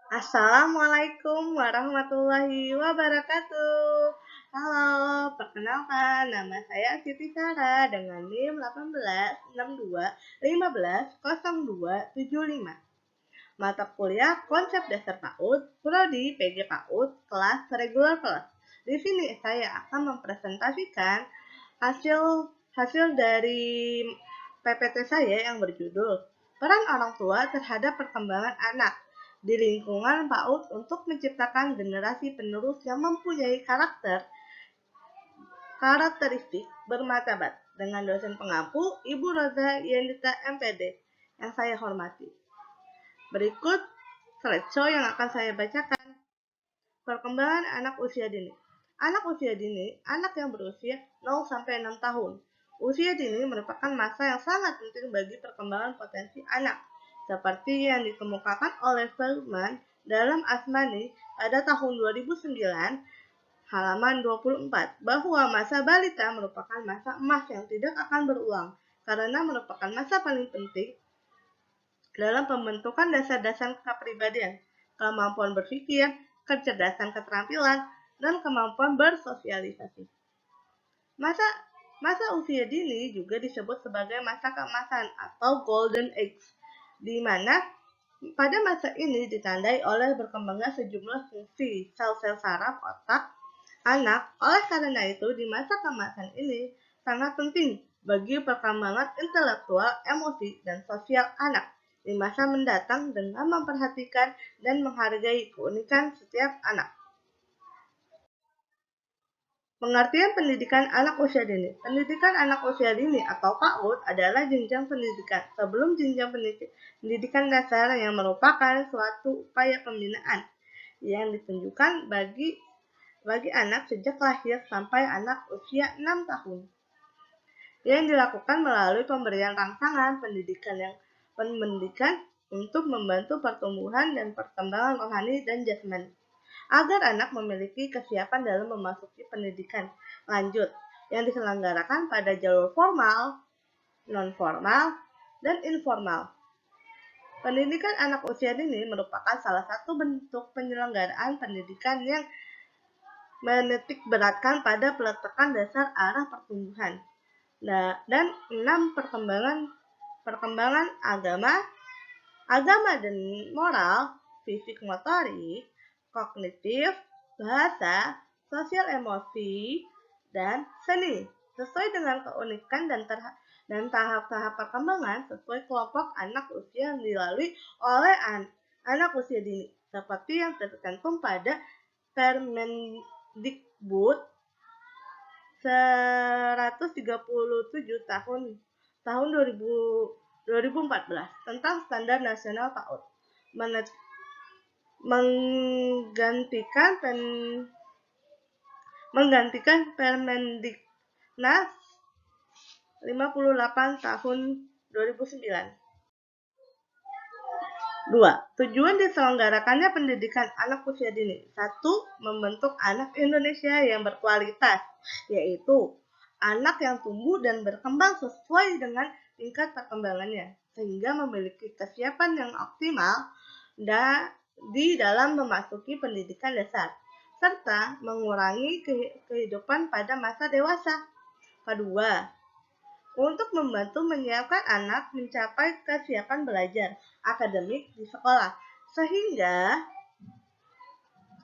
Assalamualaikum warahmatullahi wabarakatuh. Halo, perkenalkan nama saya Siti Sarah dengan NIM 1862 150275. Mata kuliah Konsep Dasar PAUD, Prodi PG PAUD, kelas regular plus. Di sini saya akan mempresentasikan hasil hasil dari PPT saya yang berjudul Peran Orang Tua Terhadap Perkembangan Anak di Lingkungan PAUD untuk Menciptakan Generasi Penerus yang Mempunyai karakteristik bermartabat dengan dosen pengampu Ibu Roza Yendita MPD yang saya hormati. Berikut slideshow yang akan saya bacakan. Perkembangan anak usia dini. Anak usia dini, anak yang berusia 0-6 tahun. Usia dini merupakan masa yang sangat penting bagi perkembangan potensi anak, seperti yang dikemukakan oleh Feldman dalam Asmani pada tahun 2009, halaman 24, bahwa masa balita merupakan masa emas yang tidak akan berulang, karena merupakan masa paling penting dalam pembentukan dasar-dasar kepribadian, kemampuan berpikir, kecerdasan keterampilan, dan kemampuan bersosialisasi. Masa masa usia dini juga disebut sebagai masa keemasan atau golden age, di mana pada masa ini ditandai oleh berkembangnya sejumlah fungsi sel-sel saraf otak anak. Oleh karena itu, di masa keemasan ini sangat penting bagi perkembangan intelektual, emosi, dan sosial anak di masa mendatang dengan memperhatikan dan menghargai keunikan setiap anak. Pengertian pendidikan anak usia dini. Pendidikan anak usia dini atau PAUD adalah jenjang pendidikan sebelum jenjang pendidikan dasar yang merupakan suatu upaya pembinaan yang ditunjukkan bagi anak sejak lahir sampai anak usia 6 tahun. Yang dilakukan melalui pemberian rangsangan pendidikan untuk membantu pertumbuhan dan perkembangan rohani dan jasmani, agar anak memiliki kesiapan dalam memasuki pendidikan lanjut yang diselenggarakan pada jalur formal, non-formal, dan informal. Pendidikan anak usia dini merupakan salah satu bentuk penyelenggaraan pendidikan yang menitik beratkan pada peletakan dasar arah pertumbuhan dan 6 perkembangan agama dan moral, fisik motorik, kognitif, bahasa, sosial emosi, dan seni, sesuai dengan keunikan dan tahap-tahap perkembangan sesuai kelompok anak usia yang dilalui oleh anak usia dini, seperti yang tercantum pada Permendikbud 137 tahun 2014 tentang Standar Nasional PAUD, menggantikan Permendiknas 58 tahun 2009. 2. Tujuan diselenggarakannya pendidikan anak usia dini. 1. Membentuk anak Indonesia yang berkualitas, yaitu anak yang tumbuh dan berkembang sesuai dengan tingkat perkembangannya, sehingga memiliki kesiapan yang optimal di dalam memasuki pendidikan dasar, serta mengurangi kehidupan pada masa dewasa. Kedua, untuk membantu menyiapkan anak mencapai kesiapan belajar akademik di sekolah, sehingga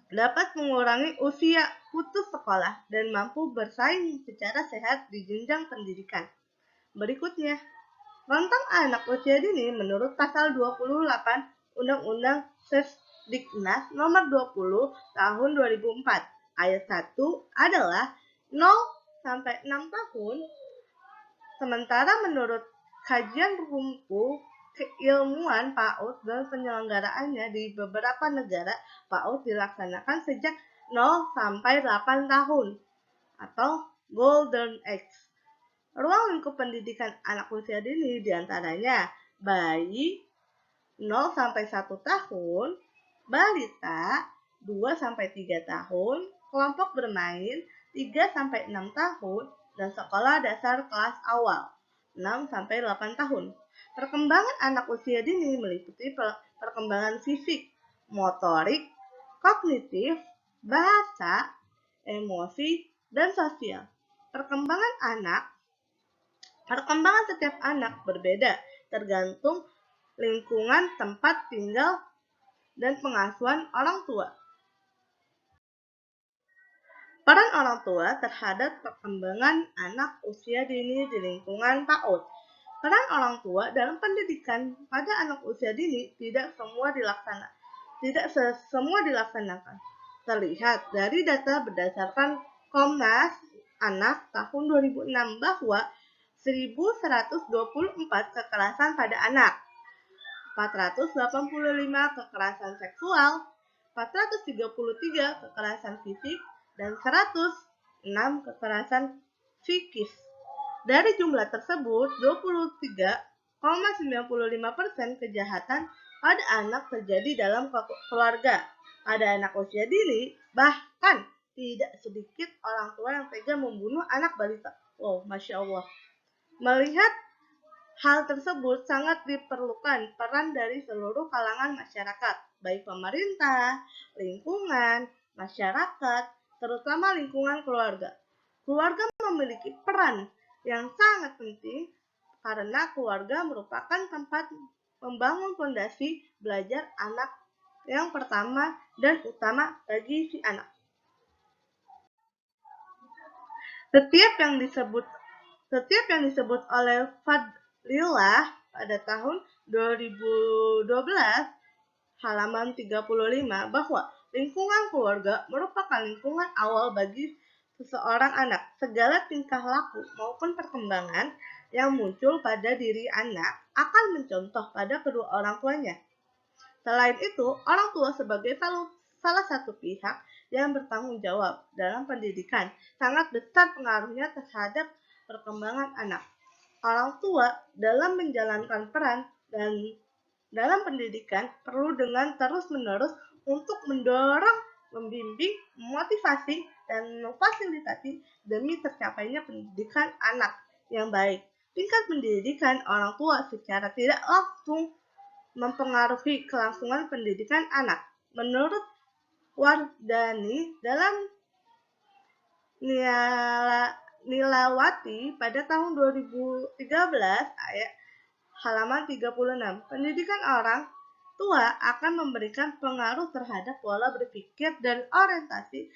dapat mengurangi usia putus sekolah dan mampu bersaing secara sehat di jenjang pendidikan. Berikutnya, rentang anak usia dini menurut pasal 28 Undang-Undang Sesdiknas nomor 20 tahun 2004 ayat 1 adalah 0-6 tahun. Sementara menurut kajian rumpu keilmuan PAUD dan penyelenggaraannya di beberapa negara, PAUD dilaksanakan sejak 0-8 tahun atau Golden Age. Ruang lingkup pendidikan anak usia dini diantaranya bayi 0-1 tahun, balita 2-3 tahun, kelompok bermain 3-6 tahun, dan sekolah dasar kelas awal 6-8 tahun. Perkembangan anak usia dini meliputi perkembangan fisik, motorik, kognitif, bahasa, emosi, dan sosial. Perkembangan setiap anak berbeda tergantung lingkungan tempat tinggal dan pengasuhan orang tua. Peran orang tua terhadap perkembangan anak usia dini di lingkungan PAUD. Peran orang tua dalam pendidikan pada anak usia dini tidak semua dilaksanakan. Terlihat dari data berdasarkan Komnas Anak tahun 2006 bahwa 1.124 kekerasan pada anak, 485 kekerasan seksual, 433 kekerasan fisik, dan 106 kekerasan psikis. Dari jumlah tersebut, 23,95% kejahatan pada anak terjadi dalam keluarga. Pada anak usia dini, bahkan tidak sedikit orang tua yang tega membunuh anak balita. Wow, Masya Allah. Melihat hal tersebut sangat diperlukan peran dari seluruh kalangan masyarakat, baik pemerintah, lingkungan, masyarakat, terutama lingkungan keluarga. Keluarga memiliki peran yang sangat penting karena keluarga merupakan tempat membangun fondasi belajar anak yang pertama dan utama bagi si anak. Setiap yang disebut oleh Fadlilah pada tahun 2012 halaman 35 bahwa lingkungan keluarga merupakan lingkungan awal bagi seseorang anak. Segala tingkah laku maupun perkembangan yang muncul pada diri anak akan mencontoh pada kedua orang tuanya. Selain itu, orang tua sebagai salah satu pihak yang bertanggung jawab dalam pendidikan sangat besar pengaruhnya terhadap perkembangan anak. Orang tua dalam menjalankan peran dan dalam pendidikan perlu dengan terus-menerus untuk mendorong, membimbing, memotivasi, dan memfasilitasi demi tercapainya pendidikan anak yang baik. Tingkat pendidikan orang tua secara tidak langsung mempengaruhi kelangsungan pendidikan anak. Menurut Wardani dalam Nilawati pada tahun 2013 ayat halaman 36, pendidikan orang tua akan memberikan pengaruh terhadap pola berpikir dan orientasi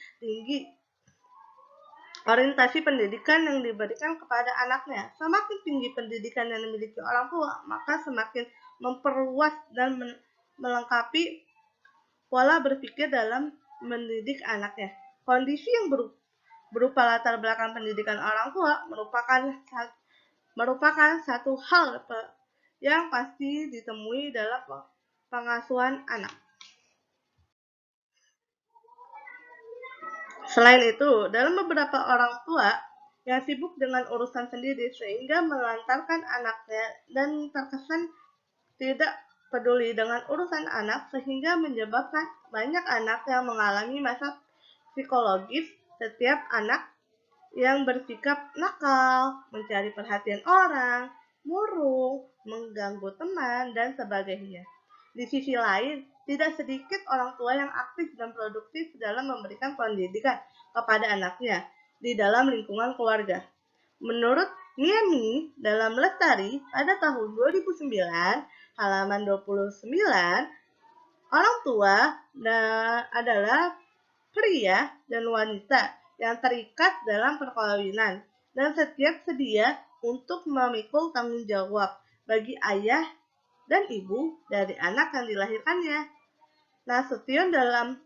pendidikan yang diberikan kepada anaknya. Semakin tinggi pendidikan yang dimiliki orang tua, maka semakin memperluas dan melengkapi pola berpikir dalam mendidik anaknya. Kondisi yang berupa latar belakang pendidikan orang tua merupakan satu hal yang pasti ditemui dalam pengasuhan anak. Selain itu, dalam beberapa orang tua yang sibuk dengan urusan sendiri sehingga melantarkan anaknya dan terkesan tidak peduli dengan urusan anak sehingga menyebabkan banyak anak yang mengalami masalah psikologis. Setiap anak yang bersikap nakal, mencari perhatian orang, murung, mengganggu teman, dan sebagainya. Di sisi lain, tidak sedikit orang tua yang aktif dan produktif dalam memberikan pendidikan kepada anaknya di dalam lingkungan keluarga. Menurut Niemi dalam Lestari pada tahun 2009, halaman 29, orang tua adalah pria dan wanita yang terikat dalam perkawinan dan setiap sedia untuk memikul tanggung jawab bagi ayah dan ibu dari anak yang dilahirkannya. Nasution dalam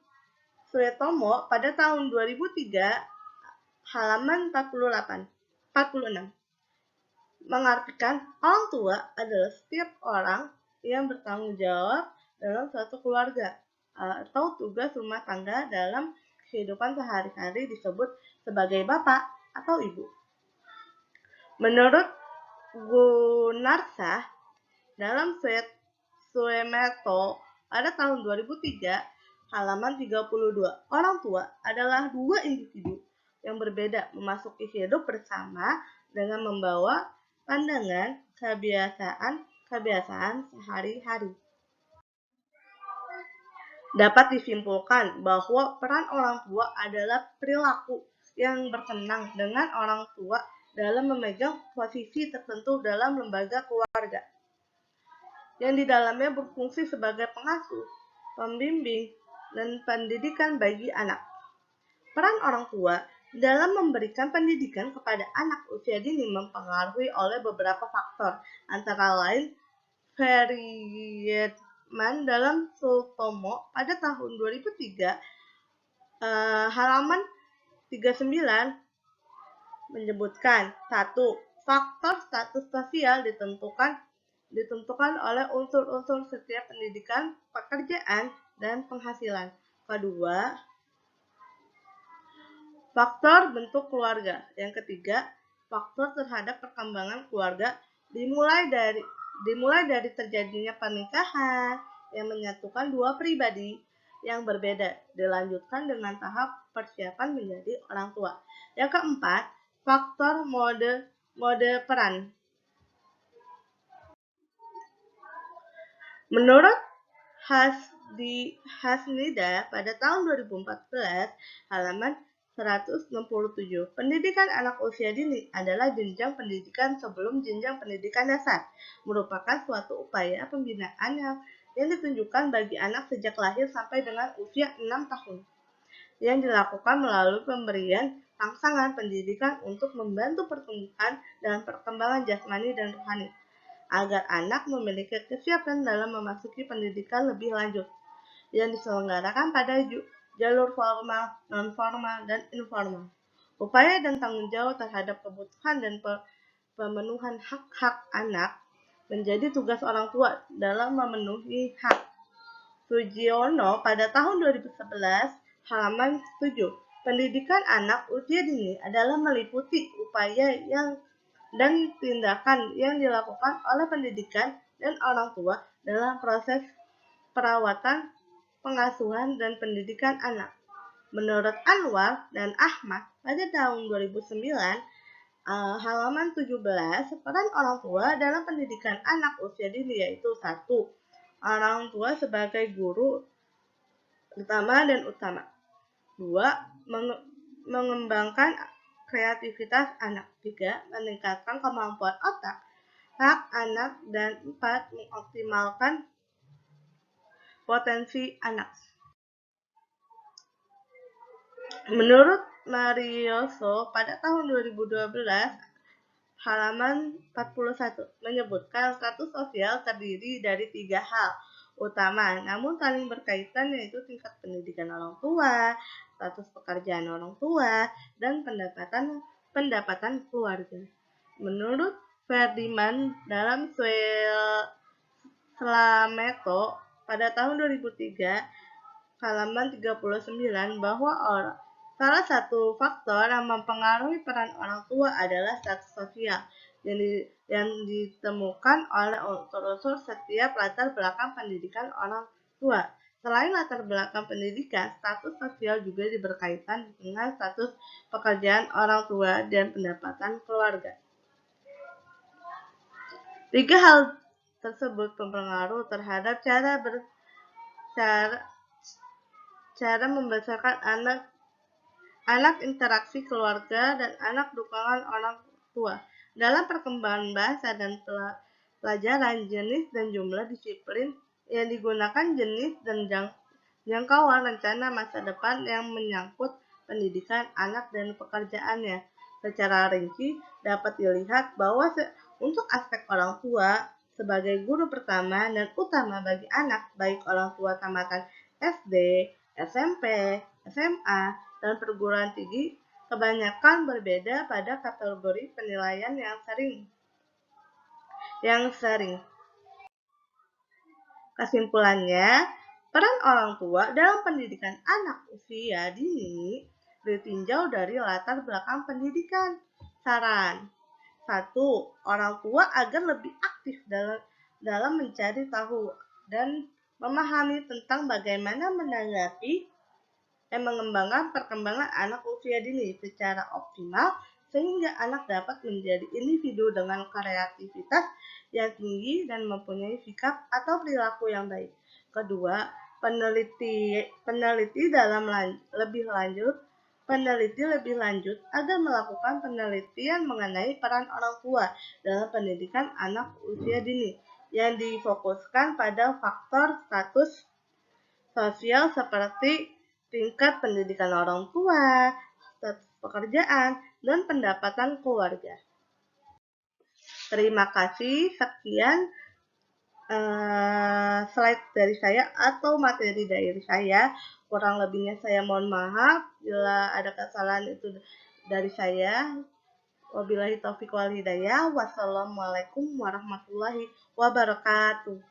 Suetomo pada tahun 2003 halaman 46 mengartikan orang tua adalah setiap orang yang bertanggung jawab dalam suatu keluarga atau tugas rumah tangga dalam kehidupan sehari-hari disebut sebagai bapak atau ibu. Menurut Gunarsah dalam Suemeto pada tahun 2003 halaman 32, orang tua adalah dua individu yang berbeda memasuki hidup bersama dengan membawa pandangan kebiasaan sehari-hari. Dapat disimpulkan bahwa peran orang tua adalah perilaku yang berkenang dengan orang tua dalam memegang posisi tertentu dalam lembaga keluarga, yang di dalamnya berfungsi sebagai pengasuh, pembimbing, dan pendidikan bagi anak. Peran orang tua dalam memberikan pendidikan kepada anak usia dini mempengaruhi oleh beberapa faktor, antara lain Friedman dalam Sutomo pada tahun 2003 halaman 39 menyebutkan 1. Faktor status sosial ditentukan oleh unsur-unsur setiap pendidikan, pekerjaan, dan penghasilan. Kedua, faktor bentuk keluarga. Yang ketiga, faktor terhadap perkembangan keluarga dimulai dari terjadinya pernikahan yang menyatukan dua pribadi yang berbeda, dilanjutkan dengan tahap persiapan menjadi orang tua. Yang keempat, faktor mode peran. Menurut Hasnida pada tahun 2014, halaman 167, pendidikan anak usia dini adalah jenjang pendidikan sebelum jenjang pendidikan dasar, merupakan suatu upaya pembinaan yang ditunjukkan bagi anak sejak lahir sampai dengan usia 6 tahun, yang dilakukan melalui pemberian rangsangan pendidikan untuk membantu pertumbuhan dan perkembangan jasmani dan rohani, agar anak memiliki kesiapan dalam memasuki pendidikan lebih lanjut, yang diselenggarakan pada jalur formal, non-formal, dan informal. Upaya dan tanggung jawab terhadap kebutuhan dan pemenuhan hak-hak anak menjadi tugas orang tua dalam memenuhi hak. Sugiono pada tahun 2011, halaman 7. Pendidikan anak usia dini adalah meliputi upaya dan tindakan yang dilakukan oleh pendidikan dan orang tua dalam proses perawatan, pengasuhan, dan pendidikan anak. Menurut Anwar dan Ahmad pada tahun 2009, halaman 17, peran orang tua dalam pendidikan anak usia dini yaitu 1. Orang tua sebagai guru utama dan utama. 2. Mengembangkan kreativitas anak. 3. Meningkatkan kemampuan otak hak anak. Dan 4. Mengoptimalkan potensi anak. Menurut Marioso pada tahun 2012, halaman 41 menyebutkan status sosial terdiri dari 3 hal utama namun saling berkaitan, yaitu tingkat pendidikan orang tua, status pekerjaan orang tua, dan pendapatan keluarga. Menurut Ferdinand dalam Slameto pada tahun 2003 halaman 39 bahwa salah satu faktor yang mempengaruhi peran orang tua adalah status sosial yang ditemukan oleh unsur-unsur setiap latar belakang pendidikan orang tua. Selain latar belakang pendidikan, status sosial juga berkaitan dengan status pekerjaan orang tua dan pendapatan keluarga. 3 hal tersebut berpengaruh terhadap cara membesarkan anak interaksi keluarga dan anak dukungan orang tua. Dalam perkembangan bahasa dan pelajaran, jenis dan jumlah disiplin yang digunakan, jenis dan jangkauan rencana masa depan yang menyangkut pendidikan anak dan pekerjaannya. Secara rinci dapat dilihat bahwa untuk aspek orang tua sebagai guru pertama dan utama bagi anak, baik orang tua tamatan SD, SMP, SMA, dan perguruan tinggi, kebanyakan berbeda pada kategori penilaian yang sering. Kesimpulannya, peran orang tua dalam pendidikan anak usia dini ditinjau dari latar belakang pendidikan. Saran 1. Orang tua agar lebih aktif dalam mencari tahu dan memahami tentang bagaimana menanggapi dan mengembangkan perkembangan anak usia dini secara optimal sehingga anak dapat menjadi individu dengan kreativitas yang tinggi dan mempunyai sikap atau perilaku yang baik. Kedua, peneliti lebih lanjut agar melakukan penelitian mengenai peran orang tua dalam pendidikan anak usia dini yang difokuskan pada faktor status sosial seperti tingkat pendidikan orang tua, status pekerjaan, dan pendapatan keluarga. Terima kasih, sekian slide dari saya atau materi dari saya. Kurang lebihnya saya mohon maaf bila ada kesalahan itu dari saya. Wabillahi taufiq wal hidayah. Wassalamualaikum warahmatullahi wabarakatuh.